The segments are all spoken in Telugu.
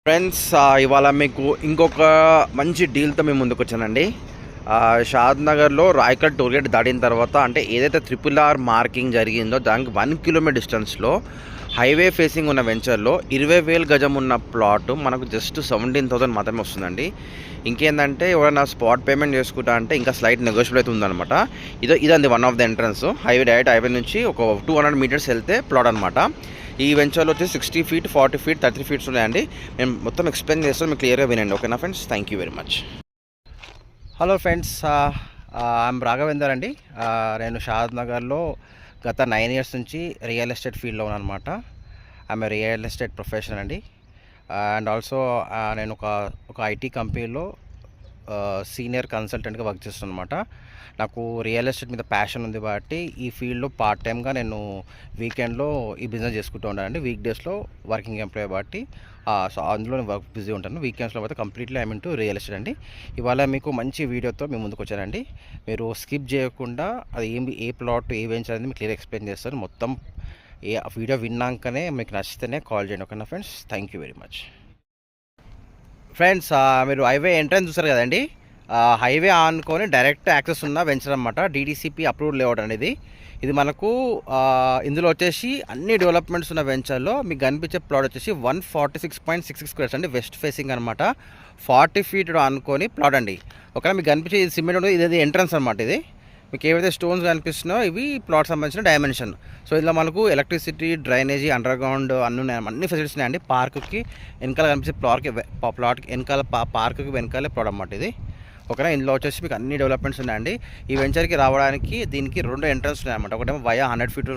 ఫ్రెండ్స్, ఇవాళ మీకు ఇంకొక మంచి డీల్తో మేము ముందుకు వచ్చానండి. షాద్ నగర్లో రాయకల్ టోల్గేట్ దాటిన తర్వాత అంటే ఏదైతే RRR మార్కింగ్ జరిగిందో దానికి 1 కిలోమీటర్ డిస్టెన్స్లో హైవే ఫేసింగ్ ఉన్న వెంచర్లో 20,000 గజం ఉన్న ప్లాట్ మనకు జస్ట్ 17,000 మాత్రమే వస్తుందండి. ఇంకేందంటే ఎవరైనా స్పాట్ పేమెంట్ చేసుకుంటా అంటే ఇంకా స్లైట్ నెగోషియబుల్ అయితే ఉందన్నమాట. ఇదండి one of the entrance. Direct highway నుంచి ఒక 200 మీటర్స్ వెళ్తే ప్లాట్ అనమాట. ఈ వెంచర్లో వచ్చి 60 ఫీట్, 40 ఫీట్, 30 ఫీట్స్ ఉన్నాయండి. నేను మొత్తం ఎక్స్ప్లెయిన్ చేస్తాను, మీకు క్లియర్గా వినండి. ఓకేనా friends? Thank you very much. Hello friends, I'm Raghavender అండి. నేను షాద్ నగర్లో గత 9 ఇయర్స్ నుంచి రియల్ ఎస్టేట్ ఫీల్డ్లో ఉన్నాను అనమాట. ఐఎమ్ రియల్ ఎస్టేట్ ప్రొఫెషనల్ అండి. అండ్ ఆల్సో నేను ఒక ఐటీ కంపెనీలో సీనియర్ కన్సల్టెంట్గా వర్క్ చేస్తున్నాను అనమాట. నాకు రియల్ ఎస్టేట్ మీద ప్యాషన్ ఉంది కాబట్టి ఈ ఫీల్డ్లో పార్ట్ టైమ్గా నేను వీకెండ్లో ఈ బిజినెస్ చేసుకుంటూ ఉంటానండి. వీక్ డేస్లో వర్కింగ్ ఎంప్లాయ్ కాబట్టి సో అందులో వర్క్ బిజీ ఉంటాను. వీకెండ్స్లో అయితే completely I mean to real estate అండి. ఇవాళ మీకు మంచి వీడియోతో మేము ముందుకు వచ్చానండి. మీరు స్కిప్ చేయకుండా అది ఏ ప్లాట్ ఏ వెంచర్ అనేది మీకు క్లియర్ ఎక్స్ప్లెయిన్ చేస్తాను. మొత్తం వీడియో విన్నాకనే మీకు నచ్చితేనే కాల్ చేయండి. ఓకేనా friends? Thank you very much. Friends, మీరు హైవే ఎంట్రన్స్ చూసారు కదండి. హైవే ఆనుకొని డైరెక్ట్ యాక్సెస్ ఉన్న వెంచర్ అనమాట. DDCP అప్రూవ్డ్ లేఅవుట్ అనేది. ఇది మనకు ఇందులో వచ్చేసి అన్ని డెవలప్మెంట్స్ ఉన్న వెంచర్లో మీకు కనిపించే ప్లాట్ వచ్చేసి 146.66 స్క్వేర్స్ అండి. వెస్ట్ ఫేసింగ్ అనమాట. 40 ఫీట్ అనుకొని ప్లాట్ అండి. ఒకవేళ మీకు కనిపించే ఇది సిమెంట్ ఉంటుంది. ఇది ఎంట్రన్స్ అనమాట. ఇది మీకు ఏవైతే స్టోన్స్ కనిపిస్తున్నాయో ఇవి ప్లాట్ సంబంధించిన డైమెన్షన్. సో ఇందులో మనకు ఎలక్ట్రిసిటీ, డ్రైనేజీ, అండర్ గ్రౌండ్ అన్ని ఫెసిలిటీస్ ఉన్నాయండి. పార్క్కి వెనకాల కనిపించే ప్లాట్కి వెనకాల పార్క్కి వెనకాలే ప్లాట్ అన్నమాట ఇది. ఓకేనా? ఇందులో వచ్చేసి మీకు అన్ని డెవలప్మెంట్స్ ఉన్నాయండి. ఈ వెంచర్కి రావడానికి దీనికి 2 ఎంట్రన్స్ ఉన్నాయన్నమాట. ఒకటేమో వయా 100 ఫీట్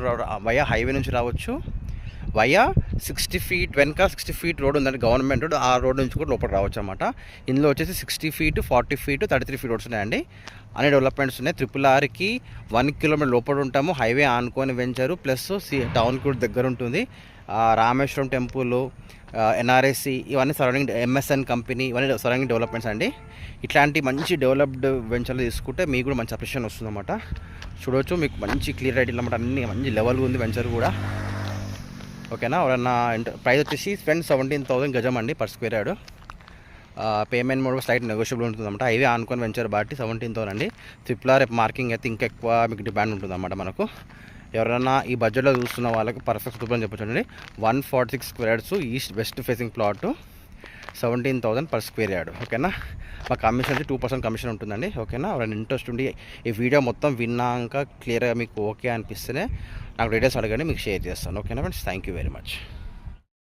వయా హైవే నుంచి రావచ్చు, వయా 60 ఫీట్ వెనక 60 ఫీట్ రోడ్ ఉందండి, గవర్నమెంట్ రోడ్. ఆ రోడ్ నుంచి కూడా లోపల రావచ్చు అనమాట. ఇందులో వచ్చేసి 60 ఫీట్, 40 ఫీట్, 33 ఫీట్ రోడ్స్ ఉన్నాయండి. అన్ని డెవలప్మెంట్స్ ఉన్నాయి. RRRకి 1 కిలోమీటర్ లోపల ఉంటాము. హైవే ఆనుకొని వెంచరు ప్లస్ టౌన్కి కూడా దగ్గర ఉంటుంది. రామేశ్వరం టెంపుల్, NRSC ఇవన్నీ సరౌండింగ్, MSN కంపెనీ ఇవన్నీ సరౌండింగ్ డెవలప్మెంట్స్ అండి. ఇట్లాంటి మంచి డెవలప్డ్ వెంచర్లు తీసుకుంటే మీకు కూడా మంచి అప్రిషియేషన్ వస్తుందన్నమాట. చూడవచ్చు, మీకు మంచి క్లియర్ ఐడియా అన్నమాట. అన్ని మంచి లెవెల్గా ఉంది వెంచర్ కూడా. ఓకేనా? ఎవరన్నా ప్రైస్ వచ్చేసి 17,000 గజం అండి per square yard. Payment mode slight negotiable ఉంటుందన్నమాట. హైవే ఆనుకొని వెంచర్ బట్టి 17,000 అండి. RRR మార్కింగ్ అయితే ఇంకా ఎక్కువ మీకు డిమాండ్ ఉంటుందన్నమాట మనకు. ఎవరైనా ఈ బడ్జెట్లో చూస్తున్న వాళ్ళకి పర్ఫెక్ట్ సూపర్ అని చెప్పొచ్చు అండి. 146 squares east west facing plot, 17,000 per square yard. ఓకేనా? మా కమిషన్ వచ్చి 2% కమిషన్ ఉంటుందండి. ఓకేనా? ఎవరైనా ఇంట్రెస్ట్ ఉండి ఈ వీడియో మొత్తం విన్నాక క్లియర్గా మీకు ఓకే అనిపిస్తేనే నాకు డీటెయిల్స్ అడగండి, మీకు షేర్ చేస్తాను. ఓకేనా friends? Thank you very much.